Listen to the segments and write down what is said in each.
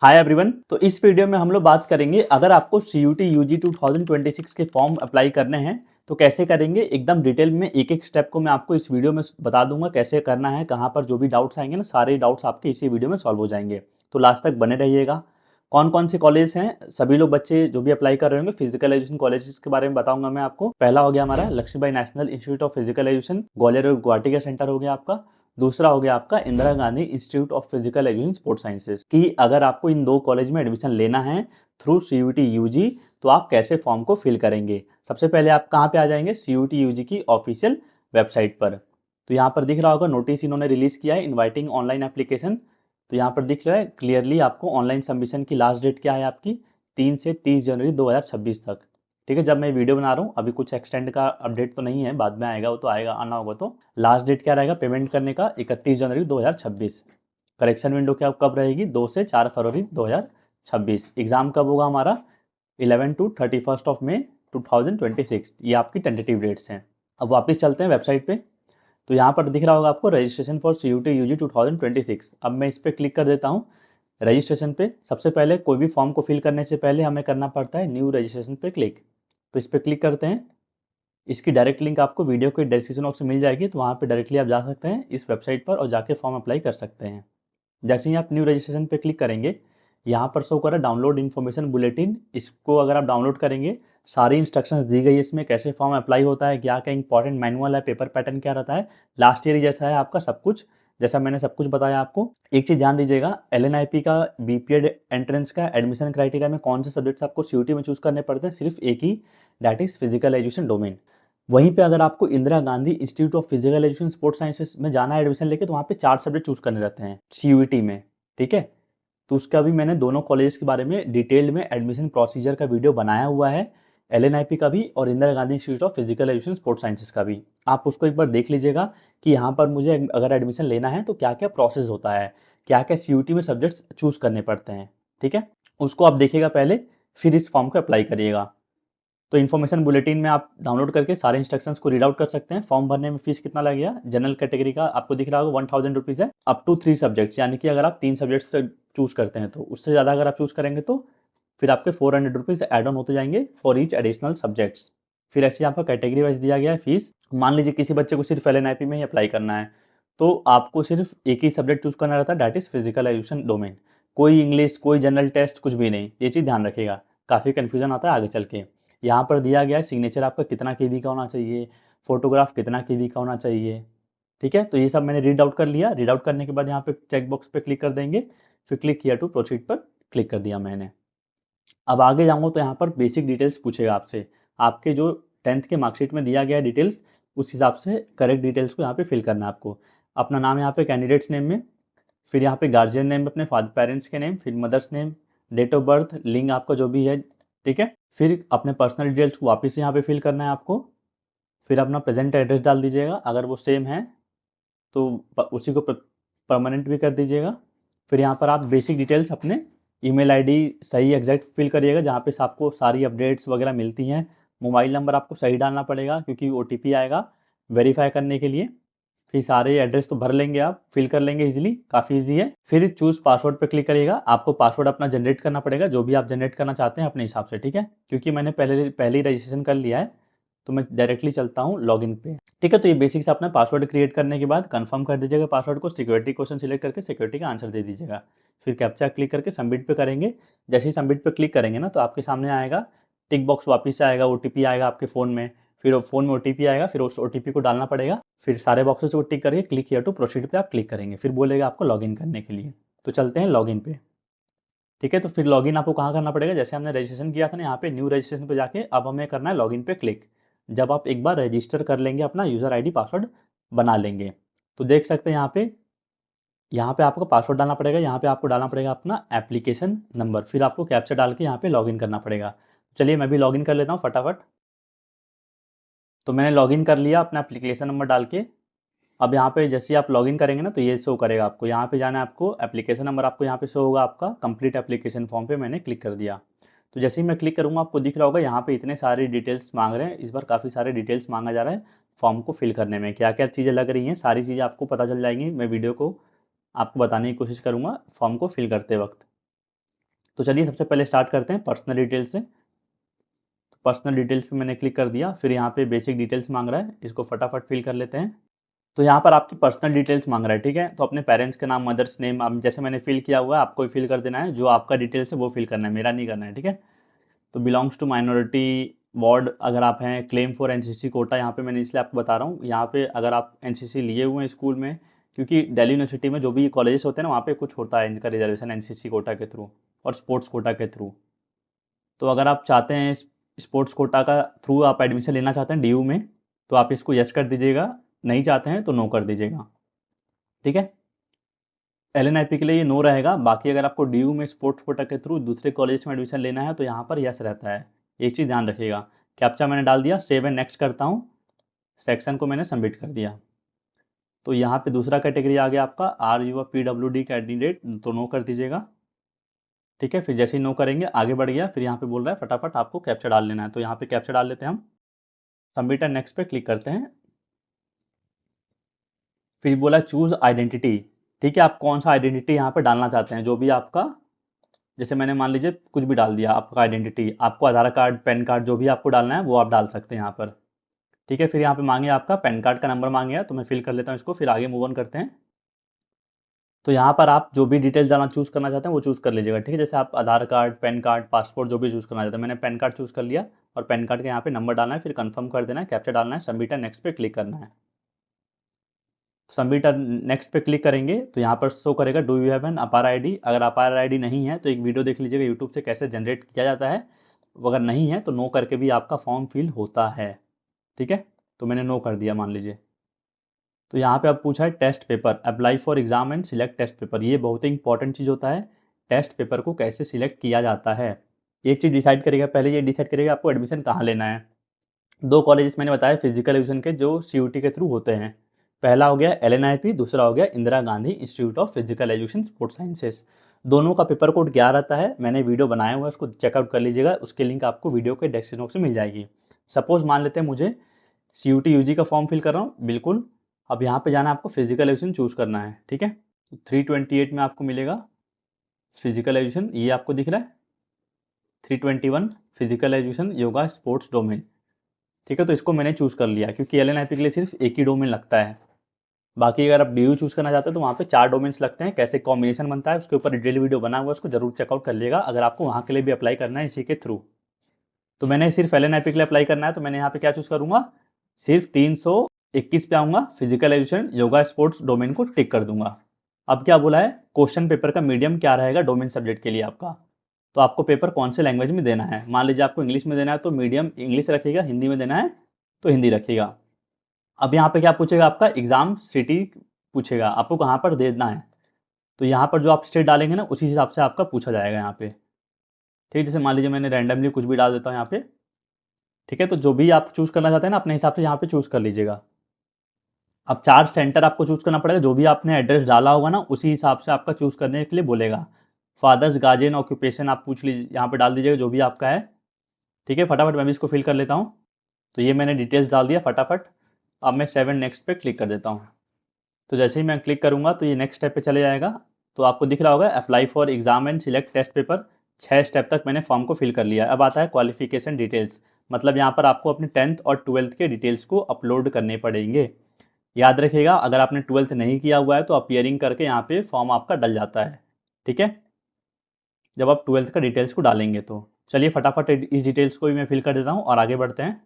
Hi everyone. तो इस video में हम लोग बात करेंगे अगर आपको सीयूटी यूजी 2026 के फॉर्म अप्लाई करने हैं तो कैसे करेंगे। एकदम डिटेल में एक एक स्टेप को मैं आपको इस वीडियो में बता दूंगा कैसे करना है, कहाँ पर जो भी डाउट्स आएंगे ना सारे डाउट्स आपके इसी वीडियो में सॉल्व हो जाएंगे। तो लास्ट तक बने रहिएगा। कौन कौन से कॉलेज हैं, सभी लोग बच्चे जो भी अप्लाई कर रहे होंगे फिजिकल एजुकेशन कॉलेजेस के बारे में बताऊंगा मैं आपको। पहला हो गया हमारा Lakshmibai national institute of physical education, Gwalior और गुवाहाटी का सेंटर हो गया आपका। दूसरा हो गया आपका Indira Gandhi institute of physical education sport sciences की। अगर आपको इन दो कॉलेज में एडमिशन लेना है थ्रू सीयूटी यूजी तो आप कैसे फॉर्म को फिल करेंगे। सबसे पहले आप कहाँ पे आ जाएंगे, सीयूटी यूजी की ऑफिशियल वेबसाइट पर। तो यहाँ पर दिख रहा होगा नोटिस इन्होंने रिलीज किया है इनवाइटिंग ऑनलाइन एप्लीकेशन। तो यहाँ पर दिख रहा है क्लियरली आपको ऑनलाइन सबमिशन की लास्ट डेट क्या है आपकी 3 से 30 जनवरी 2026 तक। ठीक है, जब मैं वीडियो बना रहा हूँ अभी कुछ एक्सटेंड का अपडेट तो नहीं है, बाद में आएगा, वो तो आएगा, आना होगा। तो लास्ट डेट क्या रहेगा पेमेंट करने का 31 जनवरी 2026। करेक्शन विंडो क्या कब रहेगी 2 से 4 फरवरी 2026। एग्जाम कब होगा हमारा 11 टू 31 ऑफ मई 2026। ये आपकी टेंटेटिव डेट्स हैं। अब वापस चलते हैं वेबसाइट पे। तो यहाँ पर दिख रहा होगा आपको रजिस्ट्रेशन फॉर सीयूटी यूजी 2026। अब मैं इस पर क्लिक कर देता हूँ रजिस्ट्रेशन पे। सबसे पहले कोई भी फॉर्म को फिल करने से पहले हमें करना पड़ता है न्यू रजिस्ट्रेशन पे क्लिक। तो इस पर क्लिक करते हैं। इसकी डायरेक्ट लिंक आपको वीडियो के डिस्क्रिप्शन बॉक्स में मिल जाएगी, तो वहाँ पे डायरेक्टली आप जा सकते हैं इस वेबसाइट पर और जाके फॉर्म अप्लाई कर सकते हैं। जैसे ही आप न्यू रजिस्ट्रेशन पे क्लिक करेंगे यहाँ पर शो करा डाउनलोड इन्फॉर्मेशन बुलेटिन। इसको अगर आप डाउनलोड करेंगे सारी इंस्ट्रक्शंस दी गई है इसमें, कैसे फॉर्म अप्लाई होता है, क्या क्या इंपॉर्टेंट मैनुअल है, पेपर पैटर्न क्या रहता है, लास्ट ईयर जैसा है आपका सब कुछ, जैसा मैंने सब कुछ बताया आपको। एक चीज़ ध्यान दीजिएगा, एलएनआईपी का बीपीएड एंट्रेंस का एडमिशन क्राइटेरिया में कौन से सब्जेक्ट्स आपको सीयूटी में चूज करने पड़ते हैं, सिर्फ एक ही, that is physical education domain. वहीं पे अगर आपको Indira Gandhi institute of physical education sports sciences में जाना है एडमिशन लेके तो वहाँ पे 4 सब्जेक्ट चूज करने रहते हैं सीयूटी में। ठीक है, तो उसका भी मैंने दोनों कॉलेज के बारे में डिटेल्ड में एडमिशन प्रोसीजर का वीडियो बनाया हुआ है, एलएनआईपी का भी और Indira Gandhi institute of physical education sports sciences का भी। आप उसको एक बार देख लीजिएगा कि यहाँ पर मुझे अगर एडमिशन लेना है तो क्या क्या प्रोसेस होता है, क्या क्या सीयूटी में सब्जेक्ट्स चूज करने पड़ते हैं। ठीक है, उसको आप देखिएगा पहले, फिर इस फॉर्म को अप्लाई करिएगा। तो इन्फॉर्मेशन बुलेटिन में आप डाउनलोड करके सारे इंस्ट्रक्शंस को रीड आउट कर सकते हैं। फॉर्म भरने में फीस कितना लगेगा, जनरल कैटेगरी का आपको दिख रहा होगा 1000 रुपीज़ है, अप टू 3 सब्जेक्ट्स, यानी कि अगर आप 3 सब्जेक्ट्स से चूज करते हैं तो उससे ज़्यादा अगर आप चूज करेंगे तो फिर आपके 400 रुपीज़ एड ऑन होते जाएंगे फॉर ईच एडिशनल सब्जेक्ट्स। फिर ऐसे आपका कैटेगरी वाइज दिया गया है फीस। मान लीजिए किसी बच्चे को सिर्फ एलएनआईपी में ही अप्लाई करना है तो आपको सिर्फ एक ही सब्जेक्ट चूज करना रहता है, that is physical education domain. कोई इंग्लिश, कोई जनरल टेस्ट, कुछ भी नहीं। ये चीज़ ध्यान रखिएगा, काफ़ी कन्फ्यूजन आता है आगे चल के। यहाँ पर दिया गया है सिग्नेचर आपका कितना केबी का होना चाहिए, फोटोग्राफ कितना केबी का होना चाहिए। ठीक है, तो ये सब मैंने रीड आउट कर लिया। रीड आउट करने के बाद यहाँ पे चेक बॉक्स पे क्लिक कर देंगे, फिर क्लिक किया टू प्रोसीड पर क्लिक कर दिया मैंने। अब आगे जाऊँगा तो यहाँ पर बेसिक डिटेल्स पूछेगा आपसे, आपके जो 10th के मार्कशीट में दिया गया है डिटेल्स उस हिसाब से करेक्ट डिटेल्स को यहाँ पे फिल करना है आपको। अपना नाम यहाँ पे कैंडिडेट्स नेम में, फिर यहाँ पे गार्जियन नेम अपने फादर पेरेंट्स के नेम, फिर mother's name, date of birth, लिंग आपका जो भी है। ठीक है, फिर अपने पर्सनल डिटेल्स को वापस से यहाँ पे फिल करना है आपको। फिर अपना प्रेजेंट एड्रेस डाल दीजिएगा, अगर वो सेम है तो उसी को परमानेंट भी कर दीजिएगा। फिर यहाँ पर आप बेसिक डिटेल्स अपने ईमेल आईडी सही एग्जैक्ट फिल करिएगा जहाँ पे आपको सारी अपडेट्स वगैरह मिलती हैं। मोबाइल नंबर आपको सही डालना पड़ेगा क्योंकि ओटीपी आएगा वेरीफाई करने के लिए। फिर सारे एड्रेस तो भर लेंगे, आप फिल कर लेंगे इजीली, काफ़ी इजी है। फिर चूज पासवर्ड पे क्लिक करिएगा, आपको पासवर्ड अपना जनरेट करना पड़ेगा जो भी आप जनरेट करना चाहते हैं अपने हिसाब से। ठीक है, क्योंकि मैंने पहले ही रजिस्ट्रेशन कर लिया है तो मैं डायरेक्टली चलता हूँ लॉगिन पे। ठीक है, तो ये बेसिक से अपना पासवर्ड क्रिएट करने के बाद कंफर्म कर दीजिएगा पासवर्ड को, सिक्योरिटी क्वेश्चन सिलेक्ट करके सिक्योरिटी का आंसर दे दीजिएगा। फिर कैप्चा क्लिक करके सबमिट पे करेंगे। जैसे ही सबमिट पे क्लिक करेंगे ना तो आपके सामने आएगा टिक बॉक्स, वापस से आएगा, ओटीपी आएगा आपके फ़ोन में, फिर फ़ोन में ओटीपी आएगा, फिर उस ओटीपी को डालना पड़ेगा। फिर सारे बॉक्सेस को टिक करके क्लिक हियर टू प्रोसीड पे आप क्लिक करेंगे, फिर बोलेगा आपको लॉगिन करने के लिए। तो चलते हैं लॉगिन पे। ठीक है, तो फिर लॉगिन आपको कहाँ करना पड़ेगा, जैसे हमने रजिस्ट्रेशन किया था ना यहाँ पे न्यू रजिस्ट्रेशन पे जाके अब हमें करना है लॉगिन पे क्लिक। जब आप एक बार रजिस्टर कर लेंगे, अपना यूज़र आईडी पासवर्ड बना लेंगे तो देख सकते हैं यहाँ पे आपको पासवर्ड डालना पड़ेगा। यहाँ पे आपको डालना पड़ेगा अपना एप्लीकेशन नंबर, फिर आपको कैप्चा डाल के यहाँ पे लॉगिन करना पड़ेगा। चलिए मैं भी लॉगिन कर लेता हूँ फटाफट। तो मैंने लॉगिन कर लिया अपना एप्लीकेशन नंबर डाल के। अब यहाँ पे जैसे ही आप लॉगिन करेंगे ना तो ये शो करेगा आपको, यहाँ पे जाना है आपको, एप्लीकेशन नंबर आपको यहाँ पे शो होगा आपका, कंप्लीट एप्लीकेशन फॉर्म पे मैंने क्लिक कर दिया। तो जैसे ही मैं क्लिक करूँगा आपको दिख रहा होगा यहाँ पे इतने सारे डिटेल्स मांग रहे हैं। इस बार काफ़ी सारे डिटेल्स मांगा जा रहा है फॉर्म को फिल करने में, क्या क्या चीज़ें लग रही हैं सारी चीज़ें आपको पता चल जाएंगी। मैं वीडियो को आपको बताने की कोशिश करूँगा फॉर्म को फिल करते वक्त। तो चलिए सबसे पहले स्टार्ट करते हैं पर्सनल डिटेल से। तो पर्सनल डिटेल्स पे मैंने क्लिक कर दिया, फिर यहाँ पे बेसिक डिटेल्स मांग रहा है, इसको फटाफट फिल कर लेते हैं। तो यहाँ पर आपकी पर्सनल डिटेल्स मांग रहा है, ठीक है। तो अपने पेरेंट्स के नाम, मदर्स नेम, अब जैसे मैंने फिल किया हुआ है आपको भी फिल कर देना है, जो आपका डिटेल्स है वो फिल करना है, मेरा नहीं करना है, ठीक है। तो बिलोंग्स टू माइनॉरिटी वार्ड अगर आप हैं, क्लेम फॉर एनसीसी कोटा, यहाँ पे मैंने इसलिए आपको बता रहा हूँ, यहाँ पे अगर आप एनसीसी लिए हुए हैं स्कूल में, क्योंकि दिल्ली यूनिवर्सिटी में जो भी कॉलेजेस होते हैं ना, वहाँ पे कुछ होता है इनका रिजर्वेशन एनसीसी कोटा के थ्रू और स्पोर्ट्स कोटा के थ्रू। तो अगर आप चाहते हैं स्पोर्ट्स कोटा का थ्रू आप एडमिशन लेना चाहते हैं डीयू में, तो आप इसको यस कर दीजिएगा, नहीं चाहते हैं तो नो कर दीजिएगा, ठीक है। एलएनआईपी के लिए ये नो रहेगा, बाकी अगर आपको डीयू में स्पोर्ट्स कोटा के थ्रू दूसरे कॉलेज में एडमिशन लेना है तो यहाँ पर यस रहता है, एक चीज़ ध्यान रखिएगा। कैप्चा मैंने डाल दिया, सेव एंड नेक्स्ट करता हूँ, सेक्शन को मैंने सबमिट कर दिया। तो यहाँ पे दूसरा कैटेगरी आ गया आपका, आर यू PWD कैंडिडेट, तो नो कर दीजिएगा, ठीक है। फिर जैसे ही नो करेंगे आगे बढ़ गया, फिर यहाँ पे बोल रहा है फटाफट आपको कैप्चा डाल लेना है, तो यहाँ पे कैप्चा डाल लेते हैं हम, सबमिट एंड नेक्स्ट पे क्लिक करते हैं। फिर बोला चूज आइडेंटिटी, ठीक है, आप कौन सा आइडेंटिटी यहाँ पे डालना चाहते हैं, जो भी आपका, जैसे मैंने मान लीजिए कुछ भी डाल दिया आपका आइडेंटिटी, आपको आधार कार्ड, पैन कार्ड जो भी आपको डालना है वो आप डाल सकते हैं यहाँ पर, ठीक है। फिर यहाँ पे मांगे आपका पैन कार्ड का नंबर मांगे, तो मैं फिल कर लेता हूँ इसको, फिर आगे मूव ऑन करते हैं। तो यहाँ पर आप जो भी डिटेल्स डालना चूज़ करना चाहते हैं वो चूज़ कर लीजिएगा, ठीक है। जैसे आप आधार कार्ड, पैन कार्ड, पासपोर्ट जो भी चूज़ करना चाहते हैं, मैंने पैन कार्ड चूज़ कर लिया, और पैन कार्ड के यहाँ पे नंबर डालना है, फिर कंफर्म कर देना है, कैप्चा डालना है, सबमिट एंड नेक्स्ट पे क्लिक करना है। सबमिट नेक्स्ट पे क्लिक करेंगे तो यहाँ पर शो करेगा डू यू हैव एन अपार आईडी, अगर अपार आईडी नहीं है तो एक वीडियो देख लीजिएगा यूट्यूब से कैसे जनरेट किया जाता है, अगर नहीं है तो नो करके भी आपका फॉर्म फिल होता है, ठीक है। तो मैंने नो कर दिया मान लीजिए। तो यहाँ पे अब पूछा है test paper, apply for exam and select test paper, ये बहुत ही इंपॉर्टेंट चीज़ होता है, टेस्ट पेपर को कैसे सिलेक्ट किया जाता है। एक चीज़ डिसाइड करेगा, पहले ये डिसाइड करेगा आपको एडमिशन कहाँ लेना है। दो कॉलेजेस मैंने बताया फिजिकल एजुकेशन के जो CUT के थ्रू होते हैं, पहला हो गया LNIP, दूसरा हो गया Indira Gandhi institute of physical education sports sciences. दोनों का पेपर कोड क्या रहता है, मैंने वीडियो बनाया हुआ है, उसको चेकआउट कर लीजिएगा, उसके लिंक आपको वीडियो के डिस्क्रिप्शन बॉक्स में मिल जाएगी। सपोज मान लेते हैं मुझे CUT UG का फॉर्म फिल कर रहा हूँ, बिल्कुल। अब यहाँ पे जाना है आपको फिजिकल एजुकेशन चूज करना है, ठीक है। तो 328 में आपको मिलेगा फिजिकल एजुकेशन, ये आपको दिख रहा है 321 physical education yoga sports domain, ठीक है। तो इसको मैंने चूज़ कर लिया, क्योंकि LNIP के लिए सिर्फ एक ही डोमेन लगता है, बाकी अगर आप DU चूज़ करना चाहते हैं तो वहाँ पे 4 डोमेन्स लगते हैं, कैसे कॉम्बिनेशन बनता है उसके ऊपर डिटेल वीडियो बना हुआ है, उसको जरूर चेकआउट कर लिएगा अगर आपको वहाँ के लिए भी अप्लाई करना है इसी के थ्रू। तो मैंने सिर्फ LNIP के लिए अप्लाई करना है, तो मैंने यहाँ पे क्या चूज़ करूँगा, सिर्फ 321 पे आऊँगा, physical education yoga sports domain को टिक कर दूंगा। अब क्या बोला है, क्वेश्चन पेपर का मीडियम क्या रहेगा डोमेन सब्जेक्ट के लिए आपका, तो आपको पेपर कौन से लैंग्वेज में देना है। मान लीजिए आपको इंग्लिश में देना है तो मीडियम इंग्लिश रखिएगा, हिंदी में देना है तो हिंदी रखिएगा। अब यहाँ पे क्या पूछेगा, आपका एग्जाम सिटी पूछेगा, आपको कहाँ पर देना है, तो यहाँ पर जो आप स्टेट डालेंगे ना उसी हिसाब से आपका पूछा जाएगा यहाँ पे, ठीक है। जैसे मान लीजिए मैंने रैंडमली कुछ भी डाल देता हूँ यहाँ पे, ठीक है। तो जो भी आप चूज़ करना चाहते हैं ना अपने हिसाब से यहाँ पे चूज़ कर लीजिएगा। अब 4 सेंटर आपको चूज़ करना पड़ेगा, जो भी आपने एड्रेस डाला होगा ना उसी हिसाब से आपका चूज़ करने के लिए बोलेगा। फादर्स गार्जियन ऑक्यूपेशन आप पूछ लीजिए, यहाँ पे डाल दीजिएगा जो भी आपका है, ठीक है। फटाफट मैं भी इसको फिल कर लेता हूँ। तो ये मैंने डिटेल्स डाल दिया फटाफट, अब मैं 7 नेक्स्ट पे क्लिक कर देता हूँ। तो जैसे ही मैं क्लिक करूँगा तो ये नेक्स्ट स्टेप पे चले जाएगा। तो आपको दिख रहा होगा apply for exam and select test paper, 6 step तक मैंने फॉर्म को फिल कर लिया। अब आता है क्वालिफिकेशन डिटेल्स, मतलब यहाँ पर आपको अपने 10th और 12th के डिटेल्स को अपलोड करने पड़ेंगे। याद रखिएगा अगर आपने 12th नहीं किया हुआ है तो अपीयरिंग करके यहाँ पे फॉर्म आपका डल जाता है, ठीक है, जब आप 12th का डिटेल्स को डालेंगे। तो चलिए फटाफट इस डिटेल्स को भी मैं फिल कर देता हूँ और आगे बढ़ते हैं।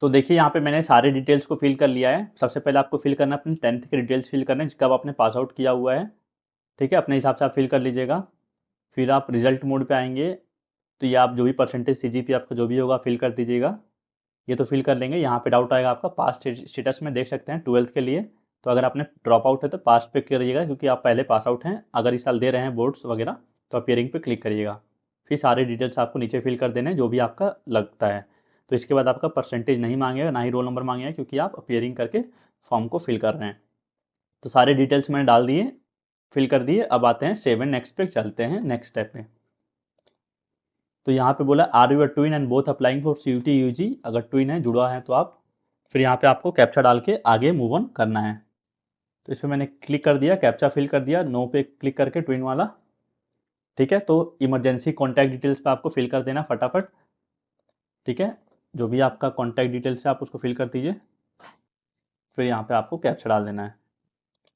तो देखिए यहाँ पे मैंने सारे डिटेल्स को फिल कर लिया है। सबसे पहले आपको फिल करना है अपने 10th के डिटेल्स फिल करना है, कब आपने पास आउट किया हुआ है, ठीक है, अपने हिसाब से आप फिल कर लीजिएगा। फिर आप रिजल्ट मोड पे आएंगे, तो ये आप जो भी परसेंटेज CGP आपका जो भी होगा फिल कर दीजिएगा। ये तो फिल कर लेंगे। यहाँ पे डाउट आएगा आपका पास स्टेटस में, देख सकते हैं 12th के लिए, तो अगर आपने ड्रॉप आउट है तो पास पे करिएगा क्योंकि आप पहले पास आउट हैं। अगर इस साल दे रहे हैं बोर्ड्स वगैरह तो अपीयरिंग पे क्लिक करिएगा। फिर सारे डिटेल्स आपको नीचे फिल कर देने जो भी आपका लगता है। तो इसके बाद आपका परसेंटेज नहीं मांगेगा, ना ही रोल नंबर मांगेगा, क्योंकि आप अपीयरिंग करके फॉर्म को फिल कर रहे हैं। तो सारे डिटेल्स मैंने डाल दिए, फिल कर दिए। अब आते हैं 7 नेक्स्ट पे, चलते हैं नेक्स्ट स्टेप पे। तो यहाँ पे बोला are you a twin and both applying for CUT UG, अगर ट्विन है, जुड़ा है तो आप, फिर यहाँ पे आपको कैप्चा डाल के आगे मूव ऑन करना है। तो इस पर मैंने क्लिक कर दिया, कैप्चा फिल कर दिया, नो पे क्लिक करके ट्विन वाला, ठीक है, तो इमरजेंसी कॉन्टैक्ट डिटेल्स पे आपको फिल कर देना फटाफट। ठीक है, जो भी आपका कॉन्टैक्ट डिटेल्स है आप उसको फिल कर दीजिए। फिर यहाँ पे आपको कैप्चा डाल देना है।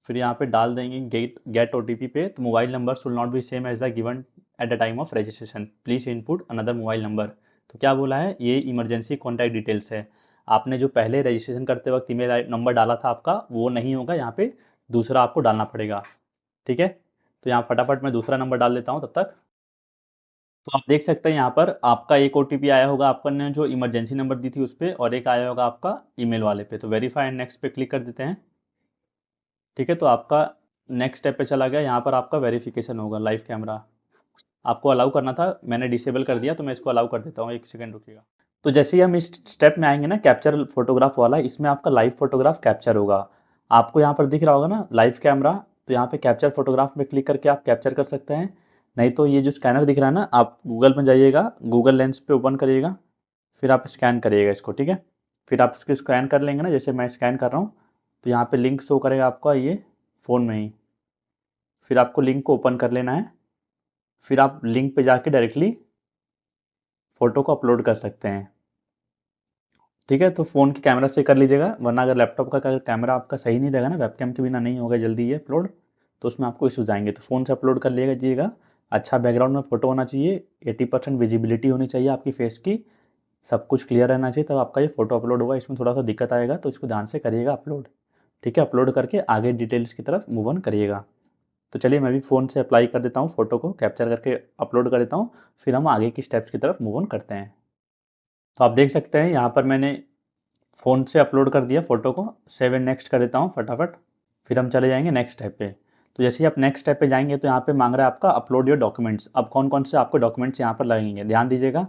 फिर यहाँ पे डाल देंगे गेट ओटीपी पे, तो mobile number should not be same as the given at the time of registration, please input another mobile number. तो क्या बोला है, ये इमरजेंसी कॉन्टैक्ट डिटेल्स है। आपने जो पहले रजिस्ट्रेशन करते वक्त ईमेल नंबर डाला था आपका, वो नहीं होगा, यहाँ पे दूसरा आपको डालना पड़ेगा। ठीक है, तो यहाँ फटाफट मैं दूसरा नंबर डाल देता हूँ तब तक। तो आप देख सकते हैं यहाँ पर आपका एक ओटीपी आया होगा आपका ने जो इमरजेंसी नंबर दी थी उस पर, और एक आया होगा आपका ईमेल वाले पे। तो वेरीफाई एंड नेक्स्ट पे क्लिक कर देते हैं। ठीक है, तो आपका नेक्स्ट स्टेप पे चला गया। यहाँ पर आपका वेरिफिकेशन होगा, लाइव कैमरा आपको अलाउ करना था, मैंने डिसेबल कर दिया, तो मैं इसको अलाउ कर देता हूँ, एक सेकंड रुकिएगा। तो जैसे ही हम इस स्टेप में आएंगे ना, कैप्चर फोटोग्राफ वाला, इसमें आपका लाइव फोटोग्राफ कैप्चर होगा। आपको यहाँ पर दिख रहा होगा ना लाइव कैमरा, तो यहाँ पे कैप्चर फोटोग्राफ में क्लिक करके आप कैप्चर कर सकते हैं। नहीं तो ये जो स्कैनर दिख रहा है ना, आप गूगल में जाइएगा, गूगल लेंस पे ओपन करिएगा, फिर आप स्कैन करिएगा इसको। ठीक है, फिर आप इसको स्कैन कर लेंगे ना, जैसे मैं स्कैन कर रहा हूँ, तो यहाँ पे लिंक शो करेगा आपका ये फ़ोन में ही। फिर आपको लिंक को ओपन कर लेना है, फिर आप लिंक पे जाके डायरेक्टली फ़ोटो को अपलोड कर सकते हैं। ठीक है, तो फ़ोन के कैमरा से कर लीजिएगा, वरना अगर लैपटॉप का अगर कैमरा आपका सही नहीं रहेगा ना, वेबकैम के बिना नहीं होगा जल्दी ये अपलोड, तो उसमें आपको इश्यूज आएंगे। तो फ़ोन से अपलोड कर लीजिएगा। अच्छा बैकग्राउंड में फ़ोटो होना चाहिए, 80% विजिबिलिटी होनी चाहिए आपकी फेस की, सब कुछ क्लियर रहना चाहिए, तब आपका ये फ़ोटो अपलोड होगा। इसमें थोड़ा सा दिक्कत आएगा, तो इसको ध्यान से करिएगा अपलोड। ठीक है, अपलोड करके आगे डिटेल्स की तरफ मूव ऑन करिएगा। तो चलिए मैं भी फ़ोन से अप्लाई कर देता हूँ, फ़ोटो को कैप्चर करके अपलोड कर देता हूँ, फिर हम आगे की स्टेप्स की तरफ मूव ऑन करते हैं। तो आप देख सकते हैं यहाँ पर मैंने फ़ोन से अपलोड कर दिया फ़ोटो को, सेव एंड नेक्स्ट कर देता हूँ फटाफट। फिर हम चले जाएंगे नेक्स्ट स्टेप पे। तो जैसे ही आप नेक्स्ट स्टेप पे जाएंगे, तो यहाँ पे मांग रहा है आपका अपलोड योर डॉक्यूमेंट्स। अब कौन कौन से आपको डॉक्यूमेंट्स यहाँ पर लगेंगे, ध्यान दीजिएगा।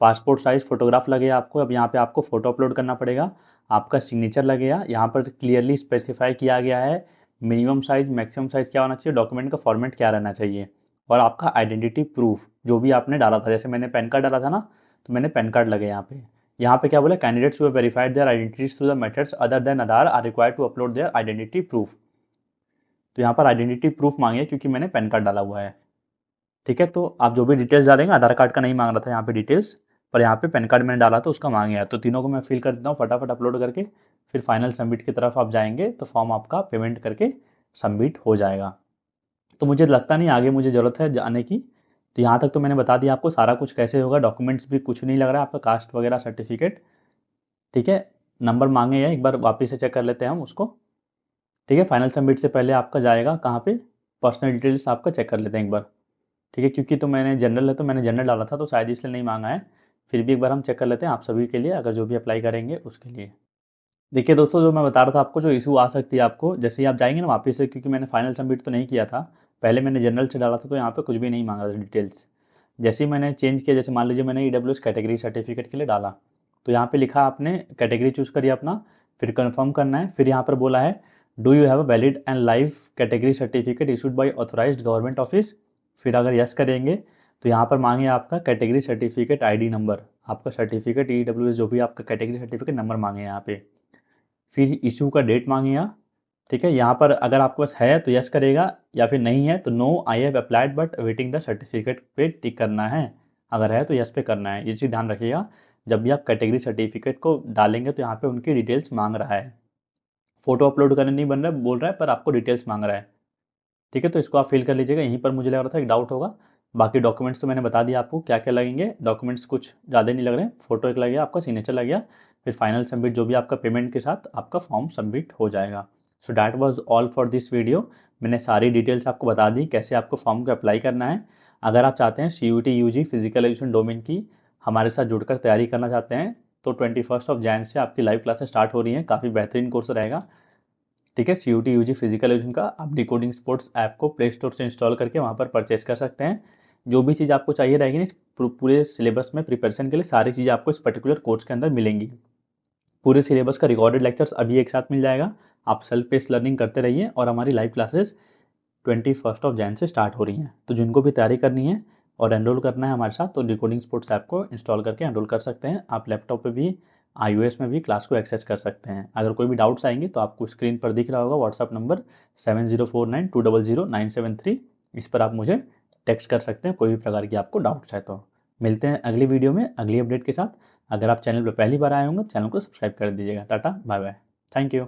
पासपोर्ट साइज़ फ़ोटोग्राफ लगेगा आपको, अब यहाँ पे आपको फ़ोटो अपलोड करना पड़ेगा। आपका सिग्नेचर लगेगा, यहाँ पर क्लियरली स्पेसिफाई किया गया है मिनिमम साइज़ मैक्सिमम साइज़ क्या होना चाहिए, डॉक्यूमेंट का फॉर्मेट क्या रहना चाहिए, और आपका आइडेंटिटी प्रूफ जो भी आपने डाला था, जैसे मैंने पैन कार्ड डाला था ना, तो मैंने पैन कार्ड लगे यहाँ पे। यहाँ पे क्या बोला, candidates who have verified their identities through the methods other than Aadhaar are required to upload their identity proof. तो यहाँ पर आइडेंटिटी प्रूफ मांगे क्योंकि मैंने पैन कार्ड डाला हुआ है। ठीक है, तो आप जो भी डिटेल्स डालेंगे, आधार कार्ड का नहीं मांग रहा था यहाँ पे डिटेल्स, पर यहाँ पे पैन कार्ड मैंने डाला तो उसका मांगे है। तो तीनों को मैं फिल कर देता हूँ फटाफट अपलोड करके, फिर फाइनल सबमिट की तरफ आप जाएंगे, तो फॉर्म आपका पेमेंट करके सबमिट हो जाएगा। तो मुझे लगता नहीं आगे मुझे ज़रूरत है जाने की। तो यहाँ तक तो मैंने बता दिया आपको सारा कुछ कैसे होगा, डॉक्यूमेंट्स भी कुछ नहीं लग रहा है आपका, कास्ट वगैरह सर्टिफिकेट। ठीक है, नंबर मांगे हैं, एक बार वापस से चेक कर लेते हैं हम उसको। ठीक है, फाइनल सबमिट से पहले आपका जाएगा कहाँ पे, पर्सनल डिटेल्स आपका चेक कर लेते हैं एक बार। ठीक है, क्योंकि तो मैंने जनरल है, तो मैंने जनरल डाला था, तो शायद इसलिए नहीं मांगा है। फिर भी एक बार हम चेक कर लेते हैं आप सभी के लिए, अगर जो भी अप्लाई करेंगे उसके लिए। देखिए दोस्तों, जो मैं बता रहा था आपको, जो इशू आ सकती है आपको, जैसे ही आप जाएंगे ना वापस से, क्योंकि मैंने फाइनल सबमिट तो नहीं किया था, पहले मैंने जनरल से डाला था, तो यहाँ पे कुछ भी नहीं मांगा था डिटेल्स। जैसे ही मैंने चेंज किया, जैसे मान लीजिए मैंने EWS कैटेगरी सर्टिफिकेट के लिए डाला, तो यहाँ पे लिखा आपने कैटेगरी चूज़ करिए अपना, फिर कंफर्म करना है। फिर यहाँ पर बोला है do you have a valid and live category certificate issued by authorised government office. फिर अगर यस करेंगे, तो यहाँ पर मांगे आपका कैटेगरी सर्टिफिकेट ID नंबर, आपका सर्टिफिकेट EWS जो भी आपका कैटेगरी सर्टिफिकेट नंबर मांगे यहाँ पे। फिर इशू का डेट मांगेगा। ठीक है, यहाँ पर अगर आपके पास है तो यस करेगा, या फिर नहीं है तो no I have applied but waiting the certificate पे टिक करना है। अगर है तो यस पे करना है, ये चीज़ ध्यान रखिएगा। जब भी आप कैटेगरी सर्टिफिकेट को डालेंगे, तो यहाँ पे उनकी डिटेल्स मांग रहा है, फोटो अपलोड करने नहीं बन रहा है बोल रहा है, पर आपको डिटेल्स मांग रहा है। ठीक है, तो इसको आप फिल कर लीजिएगा। यहीं पर मुझे लग रहा था एक डाउट होगा। बाकी डॉक्यूमेंट्स तो मैंने बता दिया आपको क्या क्या लगेंगे, डॉक्यूमेंट्स कुछ ज़्यादा नहीं लग रहे हैं, फोटो एक लगेगा, आपका सिग्नेचर लग गया, फिर फाइनल सबमिट जो भी आपका पेमेंट के साथ आपका फॉर्म सबमिट हो जाएगा। So that was all for this video. मैंने सारी डिटेल्स आपको बता दी कैसे आपको फॉर्म को अप्लाई करना है। अगर आप चाहते हैं CUT UG physical education domain की हमारे साथ जुड़कर तैयारी करना चाहते हैं, तो 21 जनवरी से आपकी लाइव क्लासेस स्टार्ट हो रही हैं, काफ़ी बेहतरीन कोर्स रहेगा। ठीक है, CUT UG फिजिकल एजुकेशन का आप डिकोडिंग स्पोर्ट्स ऐप को प्ले स्टोर से इंस्टॉल करके वहाँ पर परचेस कर सकते हैं। जो भी चीज़ आपको चाहिए रहेगी ना, इस पूरे सिलेबस में प्रिपरेशन के लिए सारी चीज़ें आपको इस पर्टिकुलर कोर्स के अंदर मिलेंगी। पूरे सिलेबस का रिकॉर्डेड लेक्चर्स अभी एक साथ मिल जाएगा। आप सेल्फ पेस्ड लर्निंग करते रहिए, और हमारी लाइव क्लासेस 21 जनवरी से स्टार्ट हो रही हैं। तो जिनको भी तैयारी करनी है और एनरोल करना है हमारे साथ, तो डिकोडिंग स्पोर्ट्स ऐप को इंस्टॉल करके एनरोल कर सकते हैं। आप लैपटॉप पे भी iOS में भी क्लास को एक्सेस कर सकते हैं। अगर कोई भी डाउट्स आएंगे, तो आपको स्क्रीन पर दिख रहा होगा व्हाट्सअप नंबर 7049200973, इस पर आप मुझे टेक्स्ट कर सकते हैं, कोई भी प्रकार की आपको डाउट्स है तो। मिलते हैं अगली वीडियो में अगली अपडेट के साथ। अगर आप चैनल पर पहली बार आए होंगे, चैनल को सब्सक्राइब कर दीजिएगा। Tata bye bye, thank you.